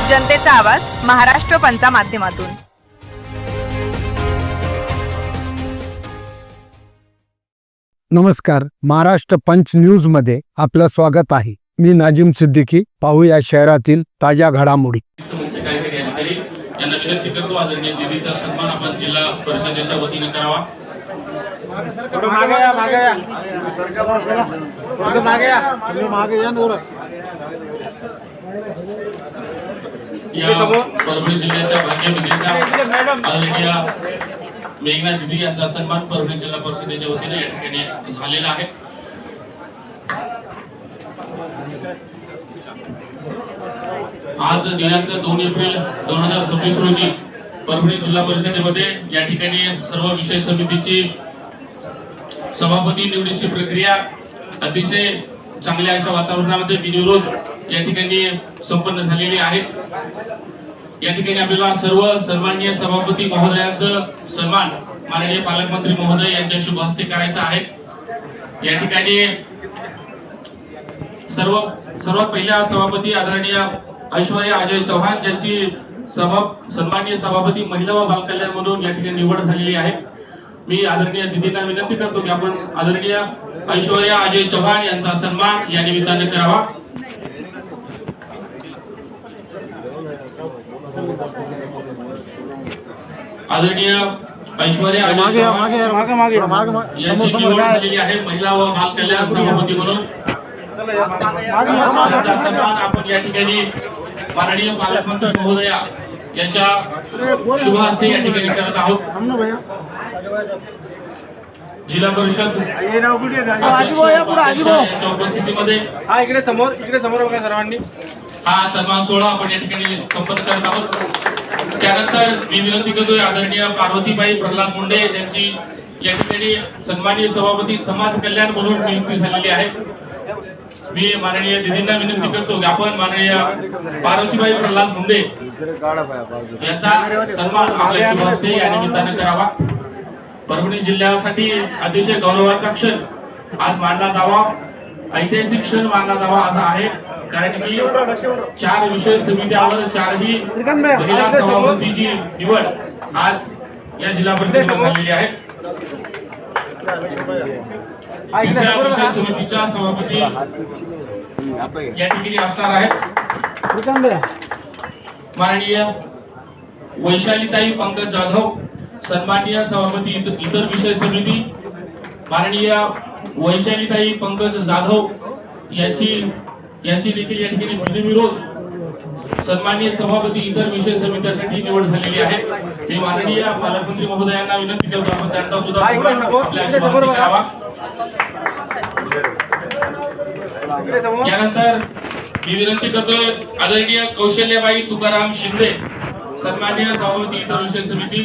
जनतेचा आवाज महाराष्ट्र पंचा माध्यमातून। नमस्कार, महाराष्ट्र पंच न्यूज मध्ये आपलं स्वागत आहे। मी नाजिम सिद्दीकी। पाहूया शहरातील ताज्या घडामोडी। त्यांना विनंती करतो आदरणीय दीदीचा सन्मान आपण जिल्हा परिषदेच्या वतीने करावा। या परभणी जिल्ह्याच्या भाग्यविजेत्या आदरणीय मेघना दीदी यांचा सन्मान परभणी जिल्हा परिषदेच्या वतीने या ठिकाणी झालेला आहे। आज दिनांक 2 एप्रिल 2026 रोजी परभणी जिल्हा परिषदेमध्ये या ठिकाणी सर्व विषय समितीची सभापती निवडीची प्रक्रिया अतिशय चांगल्या अशा वातावरणामध्ये बिनविरोध या ठिकाणी संपन्न झालेली आहे। या ठिकाणी आपल्याला सर्व सन्माननीय सभापती महोदयांचं सन्मान माननीय पालकमंत्री महोदय यांच्या शुभ हस्ते करायचा आहे। या ठिकाणी सर्वात पहिल्या सभापती आदरणीय ऐश्वर्या अजय चव्हाण ज्यांची सन्माननीय सभापती महिला व बालकल्याण म्हणून या ठिकाणी निवड झालेली आहे। मी आदरणीय दीदींना विनंती करतो की आपण आदरणीय ऐश्वर्या अजय चव्हाण यांचा सन्मान या निमित्ताने करावा। आदरणीय ऐश्वर्या अजय चव्हाण यांची निवड झालेली आहे महिला व बालकल्याण सभापती म्हणून। सन्मान आपण या ठिकाणी माननीय पालकमंत्री महोदया यांच्या शुभ हस्ते या ठिकाणी करत आहोत। जिल्हा परिषद यांच्या उपस्थितीमध्ये इकडे समोर बघा सर्वांनी हा सन्मान सोहळा आपण या ठिकाणी संपन्न करत आहोत। त्यानंतर मी विनंती करतोय आदरणीय पार्वतीबाई प्रल्हाद मुंडे यांची या ठिकाणी सन्माननीय सभापती समाज कल्याण म्हणून नियुक्ती झालेली आहे। मी माननीय दीदींना विनंती करतो की आपण माननीय पार्वतीबाई प्रल्हाद मुंडे यांचा सन्मान आपल्या शुभ हस्ते या निमित्ताने करावा। परभणी जिल्ह्यासाठी अतिशय गौरवाचा क्षण आज मानला जावा, ऐतिहासिक क्षण मानला जावा असा आहे। कारण की 4 विषय समित्यावर 4ही महिला सभापतीची निवड आज या जिल्हा परिषदेमध्ये झालेली आहे। तिसऱ्या विषय समितीच्या सभापती या ठिकाणी असणार आहेत माननीय वैशालीताई पंकज जाधव, सन्माननीय सभापती इतर विषय समिती माननीय वैशालीताई पंकज जाधव यांची देखील या ठिकाणी बिनविरोध सन्माननीय सभापती इतर विषय समितीसाठी निवड झालेली आहे। मी माननीय पालकमंत्री महोदयांना विनंती करतो आपण त्यांचा सुद्धा आपल्या शुभारंभ करावा। यानंतर मी विनंती करतोय आदरणीय कौशल्याबाई तुकाराम शिंदे, सन्माननीय सभापती इतर विषय समिती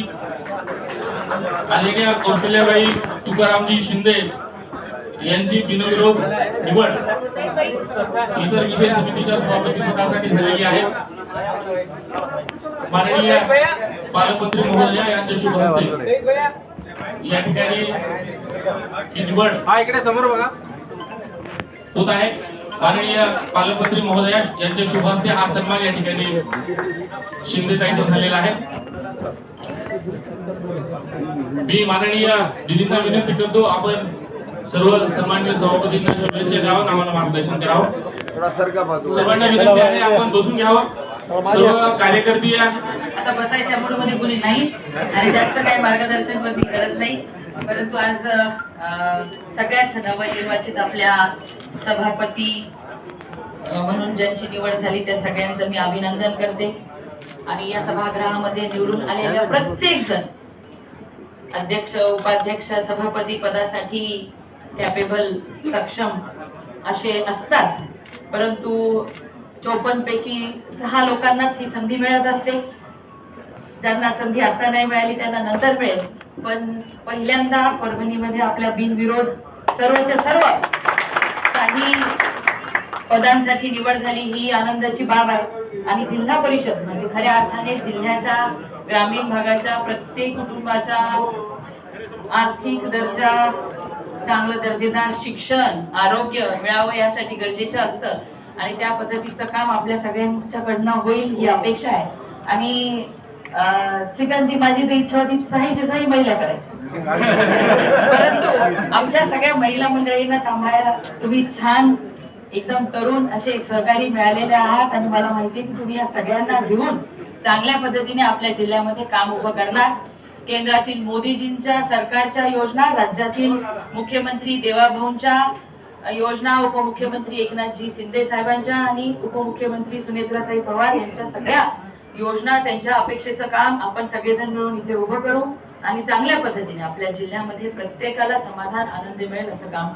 आदरणीय कौशल्याबाई तुकारामजी शिंदे यांची बिनविरोध निवड इतर विषय समितीच्या सभापती पदासाठी झालेली आहे। माननीय पालकमंत्री महोदया यांच्या शुभ हस्ते या ठिकाणी ही निवड इकडे समोर बघा होत आहे। माननीय पालकमंत्री महोदया यांच्या शुभ हस्ते हा सन्मान या ठिकाणी शिंदेताईंचा झालेला आहे। मी माननीय दीदींना विनंती करतो आपण सर्व सन्माननीय सभापतींना शुभेच्छा द्यावं, आम्हाला मार्गदर्शन करावं। सर्वांना विनंती आहे आपण बसून घ्यावं। सर्व कार्यकर्ते आता बसायच्या मूडमध्ये कोणी नाही आणि जास्त काही मार्गदर्शन पण करत नाही, परंतु आज सगळ्याच नवनिर्वाचित आपल्या सभापती म्हणून ज्यांची निवड झाली त्या सगळ्यांचं मी अभिनंदन करते। आणि या सभागृहामध्ये निवडून आलेल्या प्रत्येक जण अध्यक्ष, उपाध्यक्ष, सभापती पदासाठी कॅपेबल, सक्षम असे असतात, परंतु 54 पैकी 6 लोकांनाच ही संधी मिळत असते। ज्यांना संधी आता नाही मिळाली त्यांना नंतर मिळेल, पण पहिल्यांदा परभणीमध्ये आपल्या बिनविरोध सर्वच्या सर्व काही पदांसाठी निवड झाली ही आनंदाची बाब आहे। आणि जिल्हा परिषद म्हणजे खऱ्या अर्थाने जिल्ह्याच्या ग्रामीण भागाच्या प्रत्येक कुटुंबाचा आर्थिक दर्जा, चांगलं दर्जेदार शिक्षण, आरोग्य मिळावं यासाठी गरजेचं असतं। आणि त्या पद्धतीचं काम आपल्या सगळ्यांच्याकडनं होईल ही अपेक्षा आहे. आणि चिकनची माझी तर इच्छा होती सहीची सही महिला करायची, परंतु आमच्या सगळ्या महिला मंडळींना सांभाळायला तुम्ही छान एकदम तरुण असे सहकारी मिळालेले आहात आणि मला माहिती आहे की तुम्ही या सगळ्यांना घेऊन चांगल्या पद्धतीने आपल्या जिल्ह्यामध्ये काम उभं करणार. केंद्रातील मोदीजींच्या सरकारच्या योजना, राज्यातील मुख्यमंत्री देवाभाऊंच्या योजना, उपमुख्यमंत्री एकनाथजी शिंदे साहेबांच्या आणि उपमुख्यमंत्री सुनेत्राताई पवार यांच्या सगळ्या योजना, त्यांच्या अपेक्षेचं काम आपण सगळेजण मिळून इथे उभं करू आणि चांगल्या पद्धतीने आपल्या जिल्ह्यामध्ये प्रत्येकाला समाधान आनंद मिळेल असं काम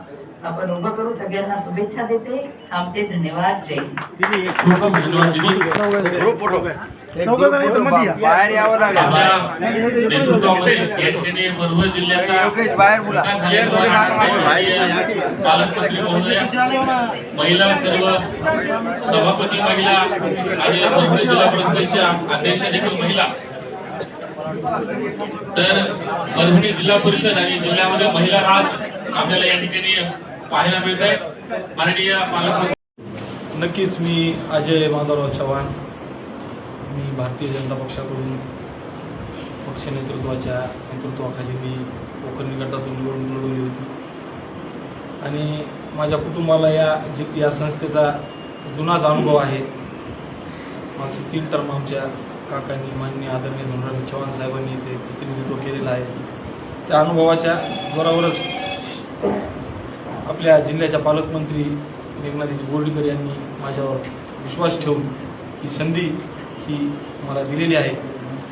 आपण उभं करू. सगळ्यांना शुभेच्छा देते, थांबते. धन्यवाद. जय हिंद. खूप खूप धन्यवाद दीदी. बाहेर यावं लागेल. आपल्या नेतृत्वामध्ये या ठिकाणी परभणी जिल्ह्याचा विकास झालेला पालकमंत्री महोदय, महिला सर्व सभापती महिला आणि परभणी जिल्हा परिषदेच्या अध्यक्ष देखील महिला. तर परभणी जिल्हा परिषद आणि जिल्ह्यामध्ये महिला राज आपल्याला या ठिकाणी पाहायला मिळत आहे. माननीय पालकमंत्री नक्कीच मी अजय माधवराव चव्हाण, मी भारतीय जनता पक्षाकडून पक्ष नेतृत्वाच्या नेतृत्वाखाली मी पोखर्णी गटातून निवडणूक लढवली होती आणि माझ्या कुटुंबाला या संस्थेचा जुनाच अनुभव आहे. मागचे 3 टर्म आमच्या काकांनी, माननीय आदरणीय धनराज चव्हाण साहेबांनी ते प्रतिनिधित्व केलेलं आहे. त्या अनुभवाच्या जोरावरच आपल्या जिल्ह्याच्या पालकमंत्री मेघनादिदी बोर्डीकर यांनी माझ्यावर विश्वास ठेवून ही संधी ही मला दिलेली आहे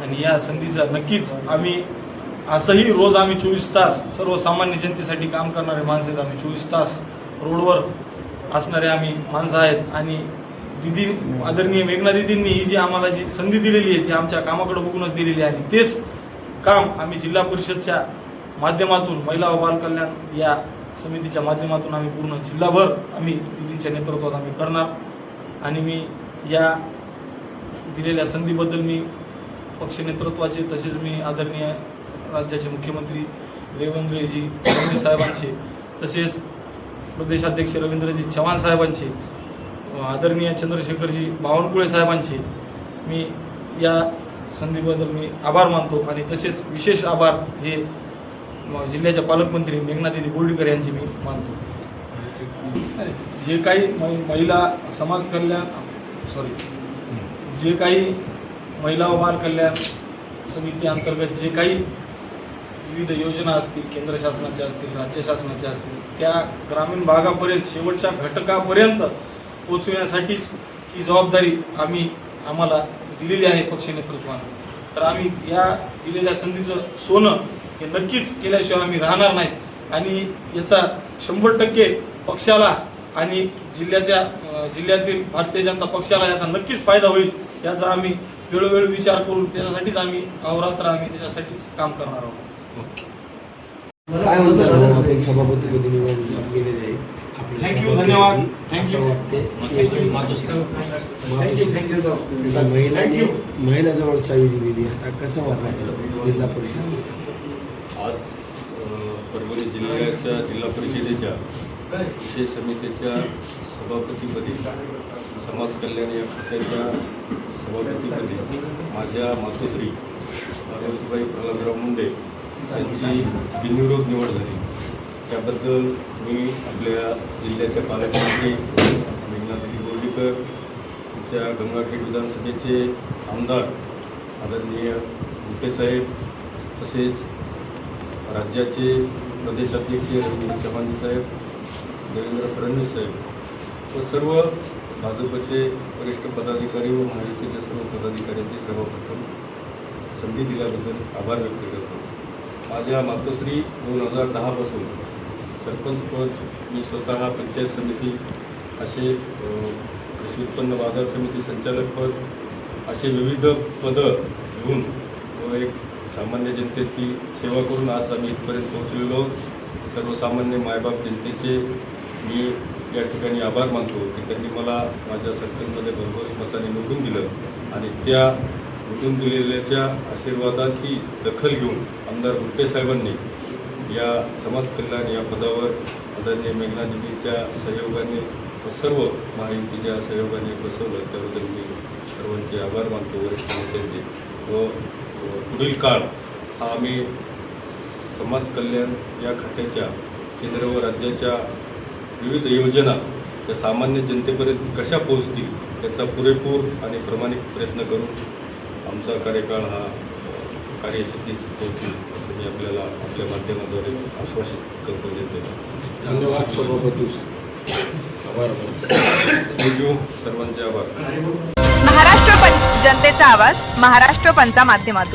आणि या संधीचा नक्कीच आम्ही असंही रोज आम्ही 24 तास सर्वसामान्य जनतेसाठी काम करणारे माणसं आहेत. आम्ही 24 तास रोडवर असणारे आम्ही माणसं आहेत आणि दिदी आदरणीय मेघना दिदींनी ही जी आम्हाला जी संधी दिलेली आहे ती आमच्या कामाकडे बघूनच दिलेली आहे. तेच काम आम्ही जिल्हा परिषदच्या माध्यमातून महिला व बाल कल्याण या समितीच्या माध्यमातून आम्ही पूर्ण जिल्हाभर आम्ही दिदींच्या नेतृत्वात आम्ही करणार आणि मी या दिलेल्या संधीबद्दल मी पक्ष नेतृत्वाचे तसेच मी आदरणीय राज्याचे मुख्यमंत्री देवेंद्रजी फडणवीस साहेबांचे तसेच प्रदेशाध्यक्ष रवींद्रजी चव्हाण साहेबांचे, आदरणीय चंद्रशेखरजी बावनकुळे साहेबांचे मी या संधीबद्दल मी आभार मानतो आणि तसेच विशेष आभार हे जिल्ह्याच्या पालकमंत्री मेघनादिदी बोर्डीकर यांचे मी मानतो. जे काही महिला समाज कल्याण जे काही महिला व बाल कल्याण समिती अंतर्गत जे काही विविध योजना असतील, केंद्र शासनाच्या असतील, राज्य शासनाच्या असतील, त्या ग्रामीण भागापर्यंत शेवटच्या घटकापर्यंत पोचवण्यासाठीच ही जबाबदारी आम्हाला दिलेली आहे पक्ष नेतृत्वाने. तर आम्ही या दिलेल्या संधीचं सोनं हे नक्कीच केल्याशिवाय आम्ही राहणार नाही आणि याचा 100% पक्षाला आणि जिल्ह्यातील भारतीय जनता पक्षाला याचा नक्कीच फायदा होईल. याचा आम्ही वेळोवेळी विचार करून त्याच्यासाठीच आम्ही अहोरात्र आम्ही त्याच्यासाठीच काम करणार आहोत. काय म्हणतात आपण सभापतीपदी निवडून गेलेले आहे. थँक्यू, धन्यवाद. थँक्यू. महिला जवळ चावी दिलेली आता कसं वाटतं जिल्हा परिषद? आज परभणी जिल्ह्याच्या जिल्हा परिषदेच्या विशेष समितीच्या सभापतीपदी, समाज कल्याण या खात्याच्या सभापतीपदी माझ्या मातोश्री पार्वतीबाई प्रल्हादराव मुंडे यांची बिनविरोध निवड झाली. त्याबद्दल मी आपल्या जिल्ह्याच्या पालकमंत्री मेघनादिदी बोर्डीकर, आमच्या गंगाखेड विधानसभेचे आमदार आदरणीय मुंटेसाहेब, तसेच राज्याचे प्रदेशाध्यक्ष रवींद्र चव्हाण साहेब, देवेंद्र फडणवीस साहेब व सर्व भाजपचे वरिष्ठ पदाधिकारी व महायुतीच्या सर्व पदाधिकाऱ्यांचे सर्वप्रथम संधी दिल्याबद्दल आभार व्यक्त करतो. माझ्या मातोश्री 2010 पासून सरपंच पद, मी स्वतः पंचायत समिती असे कृषी उत्पन्न बाजार समिती संचालक पद असे विविध पदं घेऊन व एक सामान्य जनतेची सेवा करून आज आम्ही इथपर्यंत पोहोचलेलो आहोत. सर्वसामान्य मायबाप जनतेचे मी या ठिकाणी आभार मानतो की त्यांनी मला माझ्या सर्कलमध्ये भरघोस मताने निवडून दिलं आणि त्या निवडून दिलेल्याच्या आशीर्वादाची दखल घेऊन आमदार गुट्टे साहेबांनी या समाज कल्याण या पदावर आदरणीय मेघनादिदीच्या सहयोगाने सर्व महायुतीच्या सहयोगाने बसवलं त्याबद्दल मी सर्वांचे आभार मानतो, वरिष्ठ नेत्यांचे. व पुढील काळ हा आम्ही समाज कल्याण या खात्याच्या केंद्र व राज्याच्या विविध योजना या सामान्य जनतेपर्यंत कशा पोहोचतील याचा पुरेपूर आणि प्रामाणिक प्रयत्न करून आमचा कार्यकाळ हा कार्यसिद्धीस पोहोचेल असं मी आपल्याला आपल्या माध्यमाद्वारे आश्वासित करतो देतो. धन्यवाद सभापती. थँक्यू, सर्वांचे आभार. महाराष्ट्र जनतेचा आवाज महाराष्ट्र पंचा माध्यमातून.